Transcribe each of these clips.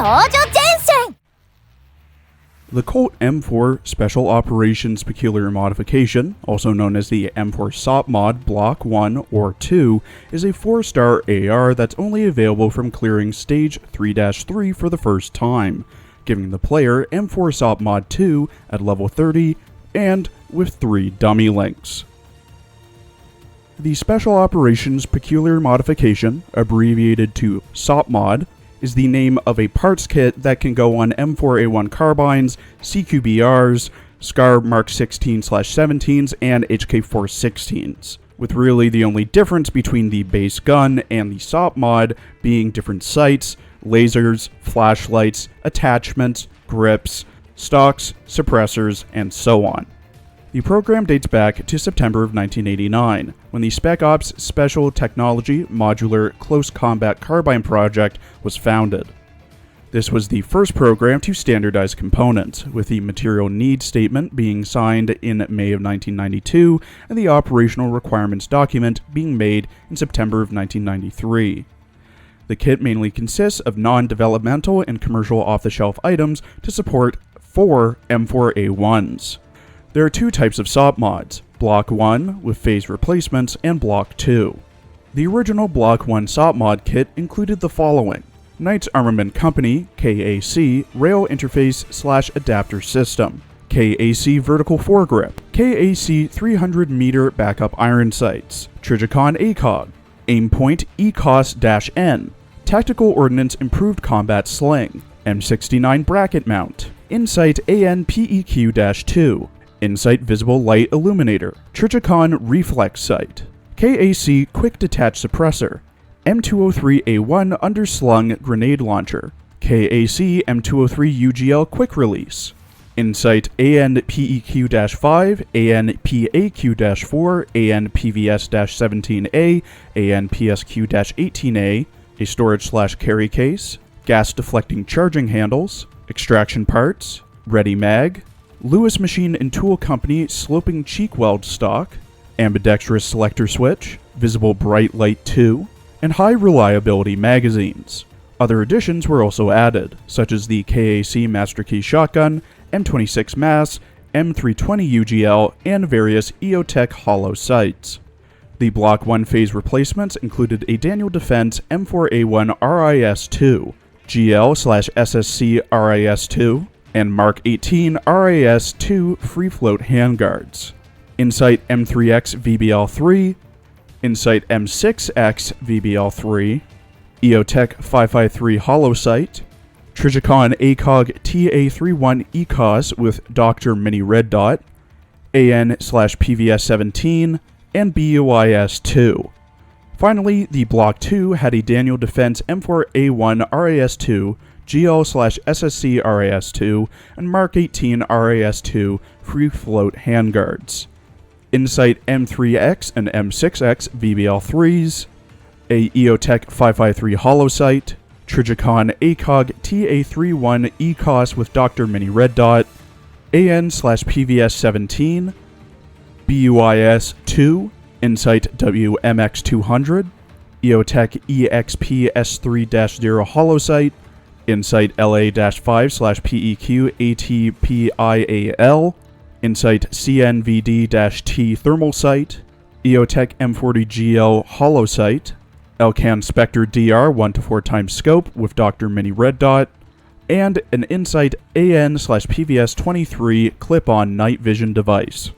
The Colt M4 Special Operations Peculiar Modification, also known as the M4 SOPMOD Block 1 or 2, is a 4-star AR that's only available from clearing Stage 3-3 for the first time, giving the player M4 SOPMOD II at level 30 and with 3 dummy links. The Special Operations Peculiar Modification, abbreviated to SOPMOD, is the name of a parts kit that can go on M4A1 carbines, CQBRs, SCAR Mark 16/17s, and HK416s, with really the only difference between the base gun and the SOPMOD being different sights, lasers, flashlights, attachments, grips, stocks, suppressors, and so on. The program dates back to September of 1989, when the Spec Ops Special Technology Modular Close Combat Carbine project was founded. This was the first program to standardize components, with the Material Needs Statement being signed in May of 1992 and the Operational Requirements Document being made in September of 1993. The kit mainly consists of non-developmental and commercial off-the-shelf items to support 4 M4A1s. There are 2 types of SOPMODs, Block 1 with phase replacements and Block 2. The original Block 1 SOPMOD kit included the following: Knights Armament Company KAC Rail Interface/Adapter System, KAC Vertical Foregrip, KAC 300-meter Backup Iron Sights, Trijicon ACOG, Aimpoint ECOS-N, Tactical Ordnance Improved Combat Sling, M69 Bracket Mount, Insight AN-PEQ-2, Insight Visible Light Illuminator, Trijicon Reflex Sight, KAC Quick Detach Suppressor, M203A1 Underslung Grenade Launcher, KAC M203 UGL Quick Release, Insight AN-PEQ-5, AN-PAQ-4, AN-PVS-17A, AN-PSQ-18A, a storage/carry case, gas deflecting charging handles, extraction parts, ready mag, Lewis Machine and Tool Company Sloping Cheek Weld Stock, ambidextrous selector switch, visible bright light 2, and high reliability magazines. Other additions were also added, such as the KAC Master Key Shotgun, M26 MAS, M320 UGL, and various EOTech hollow sights. The Block 1 phase replacements included a Daniel Defense M4A1 RIS-2, GL/SSC RIS-2, and Mark 18 RIS-2 Free Float handguards, Insight M3X VBL-3, Insight M6X VBL-3, EOTech 553 hollow sight, Trijicon ACOG TA31 ECOS with Dr. Mini Red Dot, AN/PVS-17, and BUIS-2. Finally, the Block 2 had a Daniel Defense M4A1 RIS-2, GL/SSC RIS-2, and Mark 18 RIS-2 Free Float handguards, Insight M3X and M6X VBL-3s, a EOTech 553 hollow sight, Trijicon ACOG TA31 ECOS with Dr. Mini Red Dot, AN/PVS-17, BUIS-2, Insight WMX200, EOTech EXP-S3-0 hollow sight, Insight LA-5/PEQ ATPIAL, Insight CNVD-T thermal sight, EOTech M40GL hollow sight, Elcan Spectre DR 1-4x scope with Dr. Mini Red Dot, and an Insight AN/PVS-23 clip-on night vision device.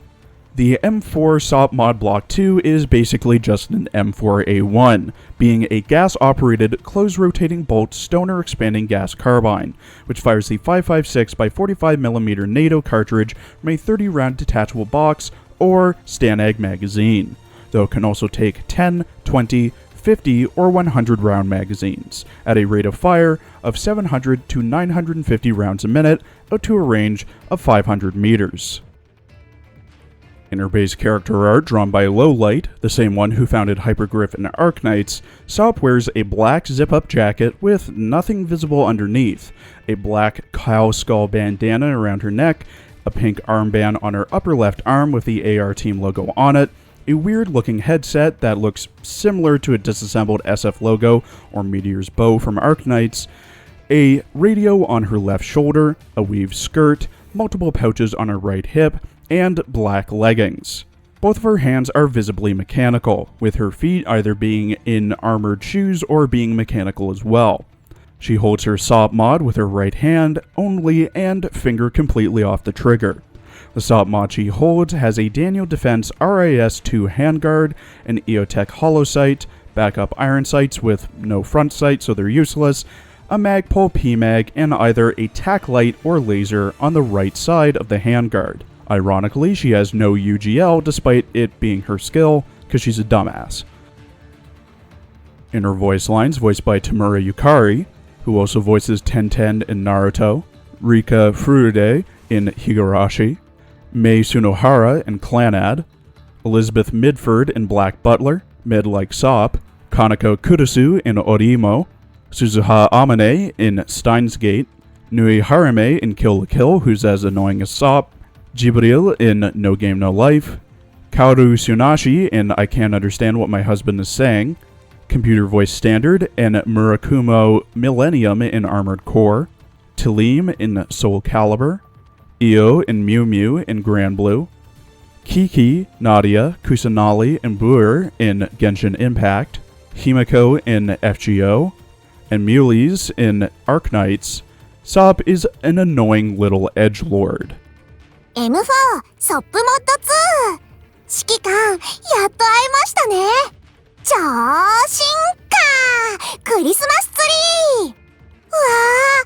The M4 SOPMOD Block 2 is basically just an M4A1, being a gas-operated, closed-rotating bolt stoner expanding gas carbine, which fires the 5.56x45mm NATO cartridge from a 30-round detachable box or Stanag magazine, though it can also take 10, 20, 50, or 100-round magazines, at a rate of fire of 700 to 950 rounds a minute, out to a range of 500 meters. Interbase character art drawn by Lowlight, the same one who founded Hypergriff and Arknights, Sop wears a black zip-up jacket with nothing visible underneath, a black cow skull bandana around her neck, a pink armband on her upper left arm with the AR Team logo on it, a weird-looking headset that looks similar to a disassembled SF logo or Meteor's bow from Arknights, a radio on her left shoulder, a weave skirt, multiple pouches on her right hip, and black leggings. Both of her hands are visibly mechanical, with her feet either being in armored shoes or being mechanical as well. She holds her SOPMOD with her right hand only and finger completely off the trigger. The SOPMOD she holds has a Daniel Defense RIS-2 handguard, an EOTech hollow sight, backup iron sights with no front sight so they're useless, a Magpul PMAG, and either a tac light or laser on the right side of the handguard. Ironically, she has no UGL despite it being her skill, because she's a dumbass. In her voice lines, voiced by Tamura Yukari, who also voices Tenten in Naruto, Rika Furude in Higurashi, Mei Sunohara in Clannad, Elizabeth Midford in Black Butler, mid like Sop, Kanako Kurusu in Orimo, Suzuha Amane in Steins Gate, Nui Harame in Kill la Kill, who's as annoying as Sop, Jibril in No Game No Life, Kaoru Tsunashi in I Can't Understand What My Husband Is Saying, Computer Voice Standard and Murakumo Millennium in Armored Core, Talim in Soul Calibur, Io in Mew Mew in Grand Blue, Kiki, Nadia, Kusanali, and Buer in Genshin Impact, Himiko in FGO, and Mules in Arknights. Sop is an annoying little edgelord. M4 SOPMOD II 指揮官、やっと会いましたね。超進化クリスマスツリー。うわ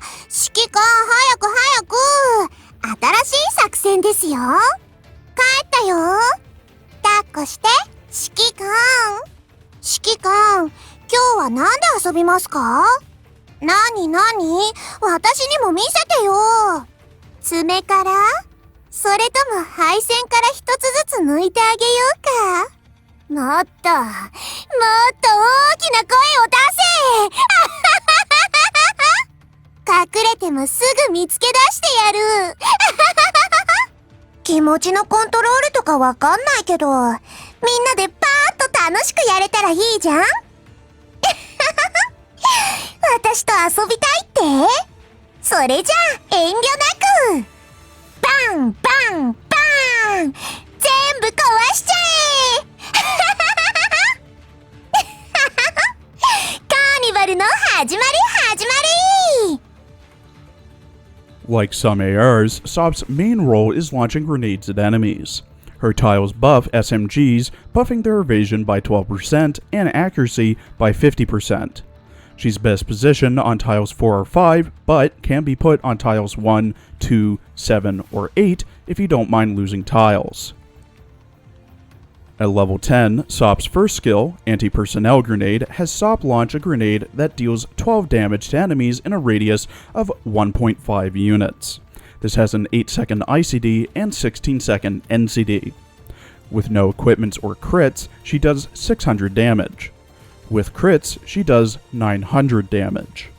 ー、指揮官早く早く。新しい作戦ですよ。帰ったよ。抱っこして、指揮官。指揮官、今日は何で遊びますか？なに私にも見せてよ。爪から？それとも配線から一つずつ抜いてあげようか。もっと大きな声を出せ。隠れてもすぐ見つけ出してやる。気持ちのコントロールとかわかんないけど、みんなでパーッと楽しくやれたらいいじゃん。私と遊びたいって？それじゃあ遠慮なく。バンバンバン！全部壊しちゃえ！カーニバルの始まり！ Like some ARs, Sop's main role is launching grenades at enemies. Her tiles buff SMGs, buffing their evasion by 12% and accuracy by 50%. She's best positioned on tiles 4 or 5, but can be put on tiles 1, 2, 7, or 8 if you don't mind losing tiles. At level 10, Sop's first skill, Anti-Personnel Grenade, has Sop launch a grenade that deals 12 damage to enemies in a radius of 1.5 units. This has an 8-second ICD and 16-second NCD. With no equipments or crits, she does 600 damage. With crits, she does 900 damage.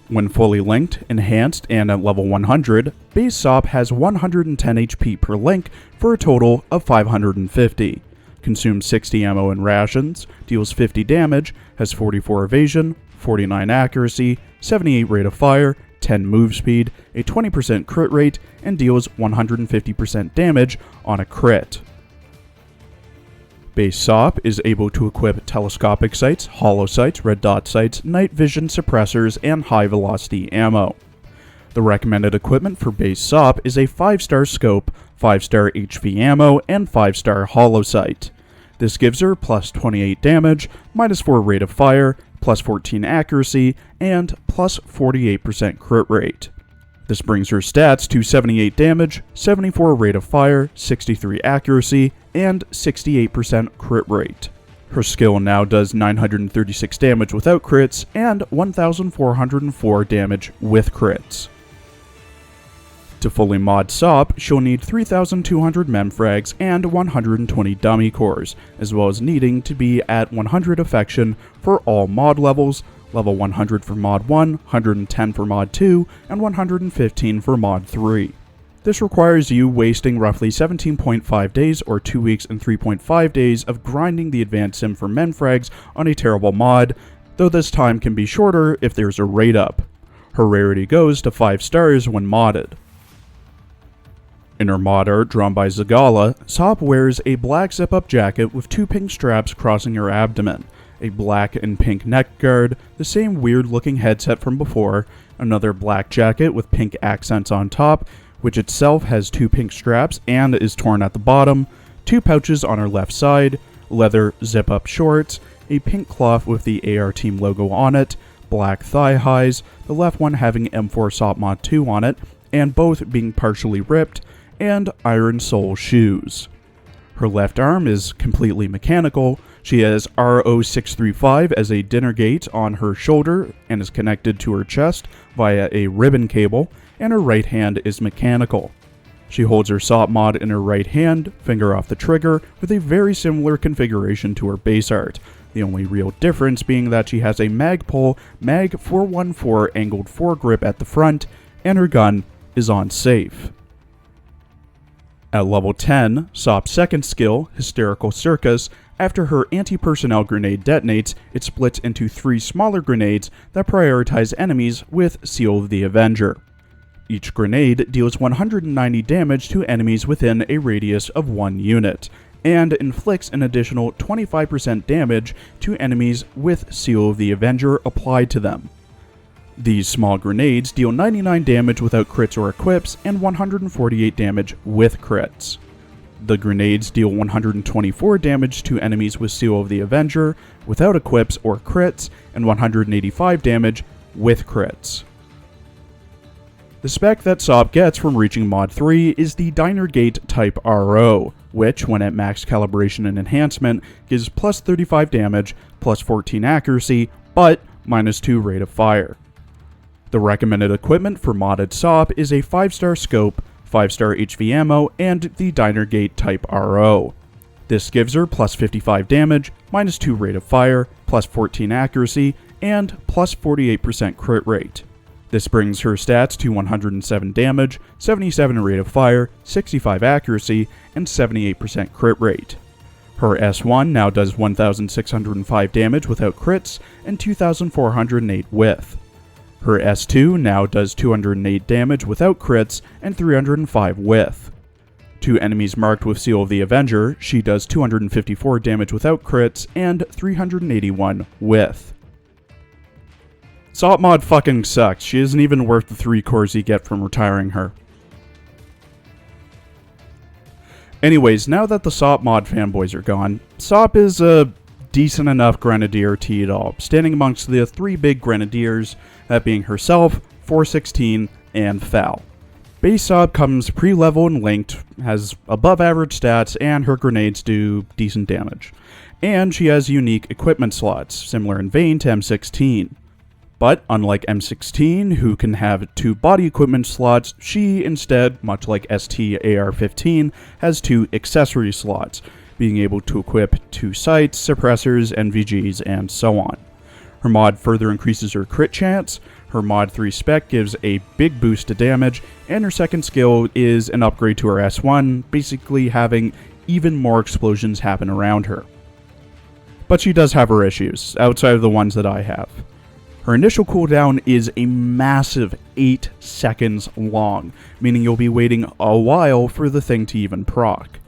When fully linked, enhanced, and at level 100, base Sop has 110 HP per link for a total of 550. Consumes 60 ammo and rations, deals 50 damage, has 44 evasion, 49 accuracy, 78 rate of fire, 10 move speed, a 20% crit rate, and deals 150% damage on a crit. Base Sop is able to equip telescopic sights, hollow sights, red dot sights, night vision suppressors, and high velocity ammo. The recommended equipment for base Sop is a 5-star scope, 5-star HV ammo, and 5-star hollow sight. This gives her plus 28 damage, minus 4 rate of fire, plus 14 accuracy, and plus 48% crit rate. This brings her stats to 78 damage, 74 rate of fire, 63 accuracy, and 68% crit rate. Her skill now does 936 damage without crits, and 1404 damage with crits. To fully mod Sop, she'll need 3200 memfrags and 120 dummy cores, as well as needing to be at 100 affection for all mod levels, level 100 for mod 1, 110 for mod 2, and 115 for mod 3. This requires you wasting roughly 17.5 days or 2 weeks and 3.5 days of grinding the advanced sim for memfrags on a terrible mod, though this time can be shorter if there's a rate up. Her rarity goes to 5 stars when modded. In her mod art drawn by Zagala, Sop wears a black zip-up jacket with 2 pink straps crossing her abdomen, a black and pink neck guard, the same weird-looking headset from before, another black jacket with pink accents on top, which itself has 2 pink straps and is torn at the bottom, 2 pouches on her left side, leather zip-up shorts, a pink cloth with the AR Team logo on it, black thigh highs, the left one having M4 SOPMOD II on it, and both being partially ripped, and iron sole shoes. Her left arm is completely mechanical. She has RO635 as a dinner gate on her shoulder and is connected to her chest via a ribbon cable, and her right hand is mechanical. She holds her SOP mod in her right hand, finger off the trigger, with a very similar configuration to her base art, the only real difference being that she has a Magpul Mag 414 angled foregrip at the front, and her gun is on safe. At level 10, Sop's second skill, Hysterical Circus, after her anti-personnel grenade detonates, it splits into 3 smaller grenades that prioritize enemies with Seal of the Avenger. Each grenade deals 190 damage to enemies within a radius of 1 unit, and inflicts an additional 25% damage to enemies with Seal of the Avenger applied to them. These small grenades deal 99 damage without crits or equips, and 148 damage with crits. The grenades deal 124 damage to enemies with Seal of the Avenger, without equips or crits, and 185 damage with crits. The spec that Sop gets from reaching Mod 3 is the Diner Gate Type RO, which, when at max calibration and enhancement, gives plus 35 damage, plus 14 accuracy, but minus 2 rate of fire. The recommended equipment for modded Sop is a 5-star scope, 5-star HV ammo, and the Diner Gate Type RO. This gives her plus 55 damage, minus 2 rate of fire, plus 14 accuracy, and plus 48% crit rate. This brings her stats to 107 damage, 77 rate of fire, 65 accuracy, and 78% crit rate. Her S1 now does 1,605 damage without crits, and 2,408 with. Her S2 now does 208 damage without crits, and 305 with. To enemies marked with Seal of the Avenger, she does 254 damage without crits, and 381 with. Sop mod fucking sucks. She isn't even worth the 3 cores you get from retiring her. Anyways, now that the Sop mod fanboys are gone, Sop is a decent enough Grenadier to eat all, standing amongst the 3 big Grenadiers, that being herself, 416, and Fal. Base Sop comes pre-level and linked, has above average stats, and her grenades do decent damage. And she has unique equipment slots, similar in vein to M16. But unlike M16, who can have 2 body equipment slots, she instead, much like ST AR-15, has 2 accessory slots, being able to equip 2 sights, suppressors, NVGs, and so on. Her mod further increases her crit chance, her mod 3 spec gives a big boost to damage, and her second skill is an upgrade to her S1, basically having even more explosions happen around her. But she does have her issues, outside of the ones that I have. Her initial cooldown is a massive 8 seconds long, meaning you'll be waiting a while for the thing to even proc.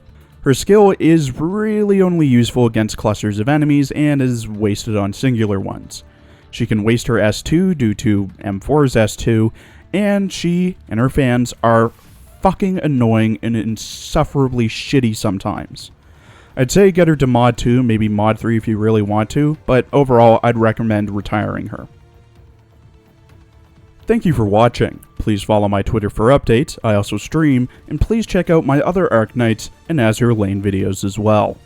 Her skill is really only useful against clusters of enemies and is wasted on singular ones. She can waste her S2 due to M4's S2, and she and her fans are fucking annoying and insufferably shitty sometimes. I'd say get her to Mod 2, maybe Mod 3 if you really want to, but overall I'd recommend retiring her. Thank you for watching. Please follow my Twitter for updates, I also stream, and please check out my other Arknights and Azure Lane videos as well.